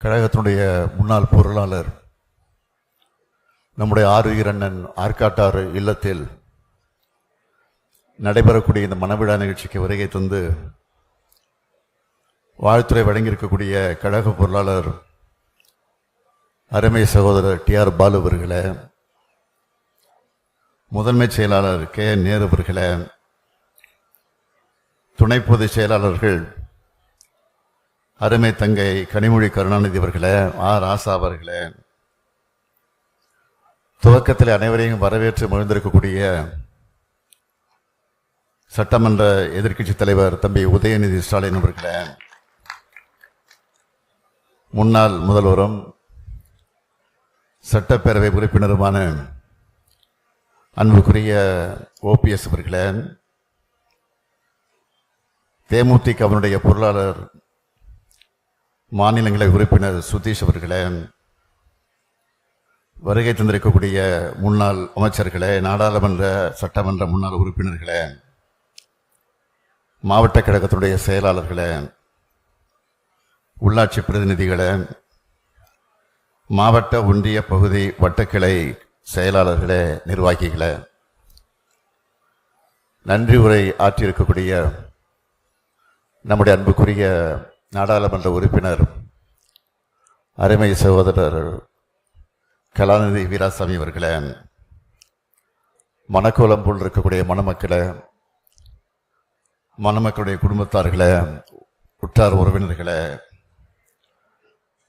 கழகத்தினுடைய முன்னாள் பொருளாளர் நம்முடைய ஆருயிர் அண்ணன் ஆற்காட்டாறு இல்லத்தில் நடைபெறக்கூடிய இந்த மனவிழா நிகழ்ச்சிக்கு வருகை தந்து வாழ்த்துறை வழங்கியிருக்கக்கூடிய கழக பொருளாளர் அருமை சகோதரர் டிஆர் பாலு அவர்களே, முதன்மை செயலாளர் கே நேரு அவர்களே, துணை பொதுச் செயலாளர்கள் அருமை தங்கை கனிமொழி கருணாநிதி அவர்களே, ராசா அவர்களே, துவக்கத்தில் அனைவரையும் வரவேற்று மகிழ்ந்திருக்கக்கூடிய சட்டமன்ற எதிர்க்கட்சித் தலைவர் தம்பி உதயநிதி ஸ்டாலின் அவர்களே, முன்னாள் முதல்வரும் சட்டப்பேரவை உறுப்பினருமான அன்புக்குரிய ஓபிஎஸ் அவர்களே, தேமுதிகவினுடைய பொருளாளர் மாநிலங்களவை உறுப்பினர் சுதீஷ் அவர்களே, வருகை தந்திருக்கக்கூடிய முன்னாள் அமைச்சர்களே, நாடாளுமன்ற சட்டமன்ற முன்னாள் உறுப்பினர்களே, மாவட்ட கழகத்துடைய செயலாளர்களே, உள்ளாட்சி பிரதிநிதிகளே, மாவட்ட ஒன்றிய பகுதி வட்டக்கிளை செயலாளர்களே, நிர்வாகிகளே, நன்றி உரை ஆற்றியிருக்கக்கூடிய நம்முடைய அன்புக்குரிய நாடாளுமன்ற உறுப்பினர் அருமை சகோதரர் கலாநிதி வீராசாமி அவர்களே, மணக்கோலம் போல் இருக்கக்கூடிய மணமக்களே, மணமக்களுடைய குடும்பத்தார்களே, உற்றார் உறவினர்களே,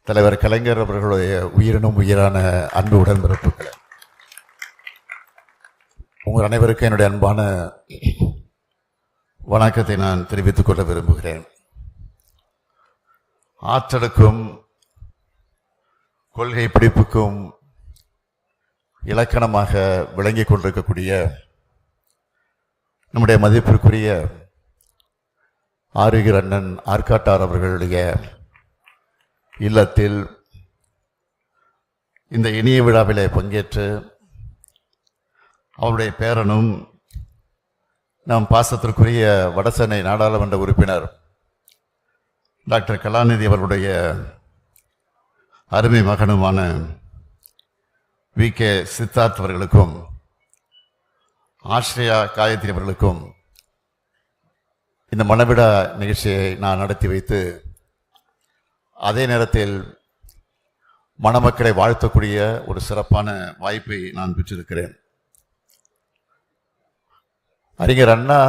தலைவர் கலைஞர் அவர்களுடைய உயிரினும் உயிரான அன்பு உடன்பிறப்புகளே, உங்கள் அனைவருக்கும் என்னுடைய அன்பான வணக்கத்தை நான் தெரிவித்துக் கொள்ள விரும்புகிறேன். ஆற்றலுக்கும் கொள்கை பிடிப்புக்கும் இலக்கணமாக விளங்கிக் கொண்டிருக்கக்கூடிய நம்முடைய மதிப்பிற்குரிய ஆருயிர் அண்ணன் ஆற்காட்டார் அவர்களுடைய இல்லத்தில் இந்த இனிய விழாவிலே பங்கேற்று அவருடைய பேரனும் நம் பாசத்திற்குரிய வடசென்னை நாடாளுமன்ற உறுப்பினர் டாக்டர் கலாநிதி அவர்களுடைய அருமை மகனுமான வி.கே. சித்தார்த் அவர்களுக்கும் ஆஸ்ரயா காயத்ரி அவர்களுக்கும் இந்த மனவிழா நிகழ்ச்சியை நான் நடத்தி வைத்து அதே நேரத்தில் மணமக்களை வாழ்த்தக்கூடிய ஒரு சிறப்பான வாய்ப்பை நான் பெற்றிருக்கிறேன். அறிஞர் அண்ணா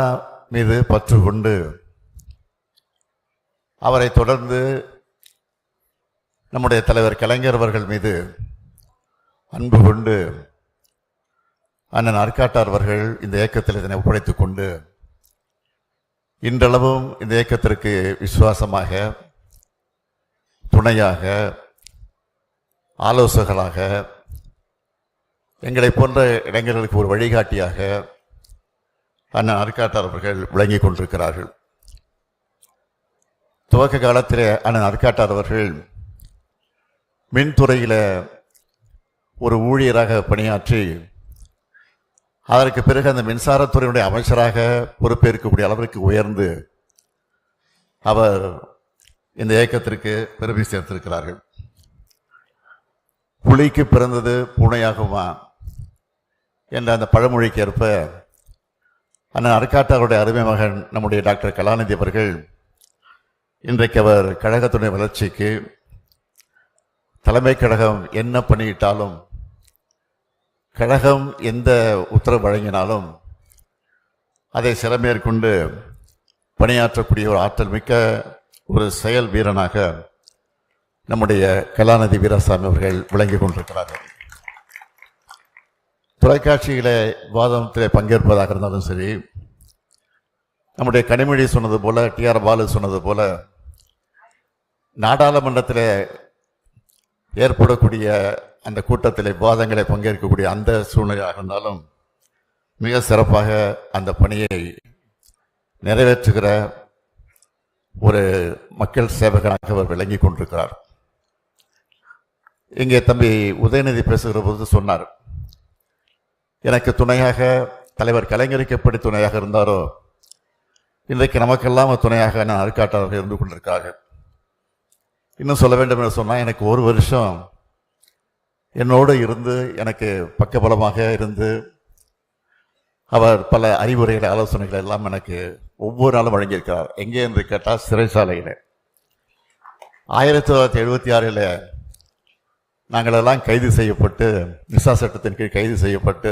மீது பற்று கொண்டு அவரை தொடர்ந்து நம்முடைய தலைவர் கலைஞர் அவர்கள் மீது அன்பு கொண்டு அண்ணன் ஆற்காட்டார் அவர்கள் இந்த இயக்கத்தில் இதனை ஒப்படைத்துக் கொண்டு இன்றளவும் இந்த இயக்கத்திற்கு விசுவாசமாக, துணையாக, ஆலோசகர்களாக, எங்களை போன்ற இளைஞர்களுக்கு ஒரு வழிகாட்டியாக அண்ணன் ஆற்காட்டார் அவர்கள் விளங்கிக் கொண்டிருக்கிறார்கள். துவக்க காலத்திலே அண்ணன் ஆற்காட்டார் அவர்கள் மின்துறையில் ஒரு ஊழியராக பணியாற்றி அதற்கு பிறகு அந்த மின்சாரத்துறையினுடைய அமைச்சராக பொறுப்பேற்கக்கூடிய அளவிற்கு உயர்ந்து அவர் இந்த இயக்கத்திற்கு பெருமை சேர்த்திருக்கிறார்கள். புலிக்கு பிறந்தது பூனையாகுமா என்ற அந்த பழமொழிக்கு ஏற்ப அண்ணன் ஆற்காட்டாருடைய அருமை மகன் நம்முடைய டாக்டர் கலாநிதி அவர்கள் இன்றைக்கு அவர் கழகத்துடைய வளர்ச்சிக்கு தலைமை கழகம் என்ன பண்ணியிட்டாலும், கழகம் எந்த உத்தரவு வழங்கினாலும் அதை சிறமேற்கொண்டு பணியாற்றக்கூடிய ஒரு ஆற்றல் மிக்க ஒரு செயல் வீரனாக நம்முடைய கலாநிதி வீராசாமி அவர்கள் விளங்கிக் கொண்டிருக்கிறார்கள். தொலைக்காட்சியிலே விவாதத்திலே பங்கேற்பதாக இருந்தாலும் சரி, நம்முடைய கனிமொழி சொன்னது போல, டிஆர் பாலு சொன்னது போல, நாடாளுமன்றத்தில் ஏற்படக்கூடிய அந்த கூட்டத்தில் விவாதங்களை பங்கேற்கக்கூடிய அந்த சூழ்நிலையாக இருந்தாலும் மிக சிறப்பாக அந்த பணியை நிறைவேற்றுகிற ஒரு மக்கள் சேவகனாக அவர் விளங்கிக் கொண்டிருக்கிறார். இங்கே தம்பி உதயநிதி பேசுகிற போது சொன்னார், எனக்கு துணையாக தலைவர் கலைஞருக்கு எப்படி துணையாக இருந்தாரோ இன்றைக்கு நமக்கெல்லாம் துணையாக நான் ஆற்காட்டாளர்கள் இருந்து கொண்டிருக்கிறார்கள். இன்னும் சொல்ல வேண்டும் என்று சொன்னால், எனக்கு ஒரு வருஷம் என்னோடு இருந்து எனக்கு பக்கபலமாக இருந்து அவர் பல அறிவுரைகளை ஆலோசனைகளை எல்லாம் எனக்கு ஒவ்வொரு நாளும் வழங்கியிருக்கிறார். எங்கே என்று கேட்டால் சிறைச்சாலையில் 1976 நாங்கள் எல்லாம் கைது செய்யப்பட்டு, நிசா சட்டத்தின் கீழ் கைது செய்யப்பட்டு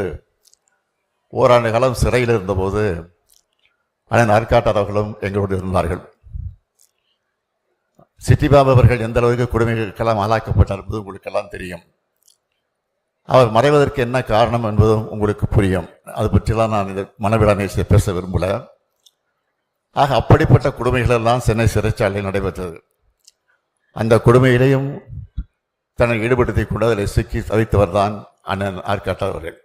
ஓராண்டு காலம் சிறையில் இருந்தபோது அண்ணன் ஆற்காட்டார் அவர்களும் எங்களோடு இருந்தார்கள். சிட்டிபாபு அவர்கள் எந்த அளவுக்கு கொடுமைகளுக்கெல்லாம் ஆளாக்கப்பட்டார் என்பது உங்களுக்கெல்லாம் தெரியும். அவர் மறைவதற்கு என்ன காரணம் என்பதும் உங்களுக்கு புரியும். அது பற்றிலாம் நான் இந்த மனவிழா நிகழ்ச்சியை பேச விரும்பல. ஆக அப்படிப்பட்ட கொடுமைகள் எல்லாம் சென்னை சிறைச்சாலையில் நடைபெற்றது. அந்த கொடுமையிலையும் தன்னை ஈடுபடுத்திக் கொண்டு அதில் சிக்கி தவித்தவர் தான் அண்ணன் ஆற்காட்டார் அவர்கள்.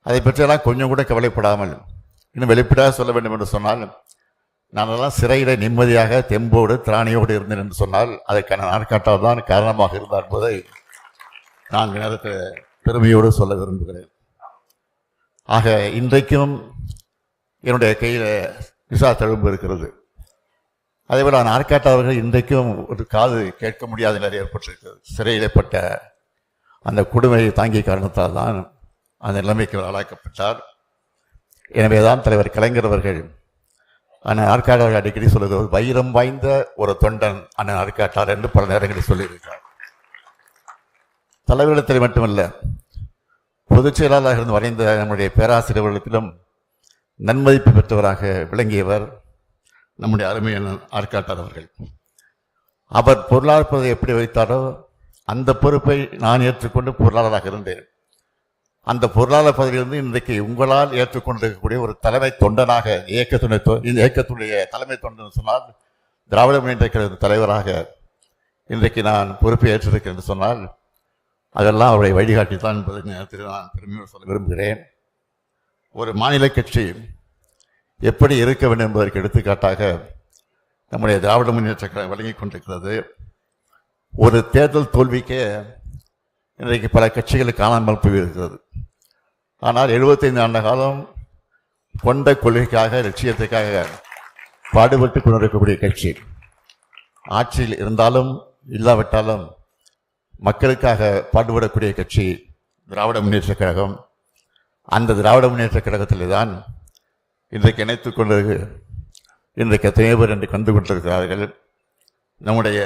அதை பற்றியெல்லாம் கொஞ்சம் கூட கவலைப்படாமல், இன்னும் வெளிப்படையாக சொல்ல வேண்டும் என்று சொன்னால், நானெல்லாம் சிறையில நிம்மதியாக தெம்போடு திராணியோடு இருந்தேன் என்று சொன்னால் அதற்கான ஆற்காட்டார் தான் காரணமாக இருந்தார் என்பதை நான் நேரத்தை பெருமையோடு சொல்ல விரும்புகிறேன். ஆக இன்றைக்கும் என்னுடைய கையில் விசா தழும்பு இருக்கிறது. அதேபோல் நான் ஆற்காட்டார் அவர்கள் இன்றைக்கும் ஒரு காது கேட்க முடியாத நிலை ஏற்பட்டிருக்கிறது. சிறையிடப்பட்ட அந்த கொடுமையை தாங்கிய காரணத்தால் தான் அந்த நிலைமைக்கு ஆளாக்கப்பட்டார். எனவேதான் தலைவர் கலைஞர் அவர்கள் அண்ணன் ஆற்காட்டார் அடிக்கடி சொல்லுகிறது, வைரம் வாய்ந்த ஒரு தொண்டன் அண்ணன் ஆற்காட்டார் என்று பல நேரங்களில் சொல்லியிருக்கிறார். தலைவரிடத்தில் மட்டுமல்ல, பொதுச் செயலாளராக இருந்து வரைந்த நம்முடைய பேராசிரியர்களிடத்திலும் நன்மதிப்பு பெற்றவராக விளங்கியவர் நம்முடைய அருமையான ஆற்காட்டார் அவர்கள். அவர் பொருளாதார பதவியை எப்படி வைத்தாரோ அந்த பொறுப்பை நான் ஏற்றுக்கொண்டு பொருளாளராக இருந்தேன். அந்த பொருளாதார பதவியிலிருந்து இன்றைக்கு உங்களால் ஏற்றுக்கொண்டிருக்கக்கூடிய ஒரு தலைமை தொண்டனாக, இந்த இயக்கத்துடைய தலைமை தொண்டன் சொன்னால் திராவிட முன்னேற்ற கழக தலைவராக இன்றைக்கு நான் பொறுப்பை ஏற்றிருக்கிறேன் என்று சொன்னால் அதெல்லாம் அவருடைய வழிகாட்டி தான் என்பதை நேரத்தில் நான் பெருமையோடு சொல்ல விரும்புகிறேன். ஒரு மாநில கட்சி எப்படி இருக்க வேண்டும் என்பதற்கு எடுத்துக்காட்டாக நம்முடைய திராவிட முன்னேற்ற கழகம் வழங்கி கொண்டிருக்கிறது. ஒரு தேர்தல் தோல்விக்கே இன்றைக்கு பல கட்சிகள் காணாமல் போயிருக்கிறது. ஆனால் 75 ஆண்டு காலம் கொண்ட கொள்கைக்காக, லட்சியத்துக்காக பாடுபட்டு கொண்டிருக்கக்கூடிய கட்சி, ஆட்சியில் இருந்தாலும் இல்லாவிட்டாலும் மக்களுக்காக பாடுபடக்கூடிய கட்சி திராவிட முன்னேற்ற கழகம். அந்த திராவிட முன்னேற்ற கழகத்திலே தான் இன்றைக்கு இணைத்துக் கொண்டு இன்றைக்கு எத்தனையோ பேர் என்று கண்டு கொண்டிருக்கிறார்கள். நம்முடைய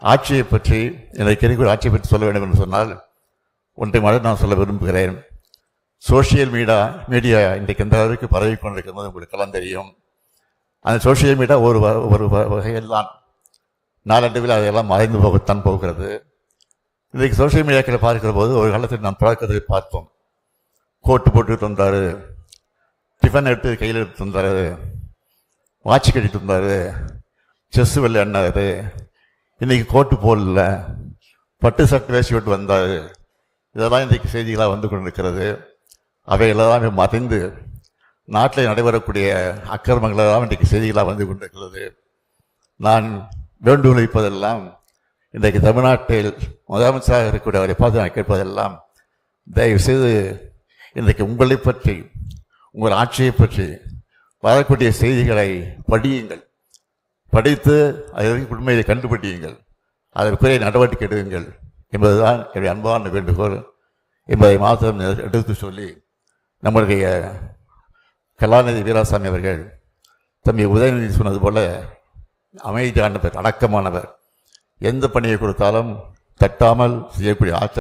ஆட்சியை பற்றி, இன்றைக்கு இருக்கிற ஆட்சியை பற்றி சொல்ல வேண்டும் என்று சொன்னால் ஒன்றை மட்டும் நான் சொல்ல விரும்புகிறேன். சோசியல் மீடியா இன்றைக்கு எந்த அளவுக்கு பரவி கொண்டிருக்கிறது உங்களுக்கெல்லாம் தெரியும். அந்த சோசியல் மீடியா ஒரு வகையில் தான் நாளடைவில் அதையெல்லாம் மறைந்து போகத்தான் போகிறது. இன்றைக்கு சோசியல் மீடியாக்களை பார்க்கிற போது ஒரு காலத்தில் நாம் பழக்கத்தை பார்த்தோம். கோட்டு போட்டுட்டு வந்தார், டிஃபன் எடுத்து கையில் எடுத்து வந்தார், வாட்ச் கட்டிட்டு வந்தார், செஸ் விளையாடினார். இன்றைக்கி கோட்டு போடல, பட்டு சட்டை வேசி விட்டு வந்தார். இதெல்லாம் இன்றைக்கு செய்திகளாக வந்து கொண்டிருக்கிறது. அவைகளெல்லாம் மறைந்து நாட்டில் நடைபெறக்கூடிய அக்கிரமங்களெல்லாம் இன்றைக்கு செய்திகளாக வந்து கொண்டிருக்கிறது. நான் வேண்டுகோள் வைப்பதெல்லாம், இன்றைக்கு தமிழ்நாட்டில் முதலமைச்சராக இருக்கக்கூடிய அவரை பார்த்து நான் கேட்பதெல்லாம், தயவு செய்து இன்றைக்கு உங்களை பற்றி, உங்கள் ஆட்சியை பற்றி வரக்கூடிய செய்திகளை படியுங்கள். படித்து அதை உண்மையை கண்டுபிடியுங்கள், அதற்குரிய நடவடிக்கை எடுங்கள் என்பதுதான் என்னுடைய அன்பான வேண்டுகோள் என்பதை மாத்திரம் எடுத்து சொல்லி, நம்முடைய கலாநிதி வீராசாமி அவர்கள் தம்பி உதயநிதி சொன்னது போல அமைதியானவர், அடக்கமானவர், எந்த பணியை கொடுத்தாலும் தட்டாமல் செய்யக்கூடிய ஆற்றல்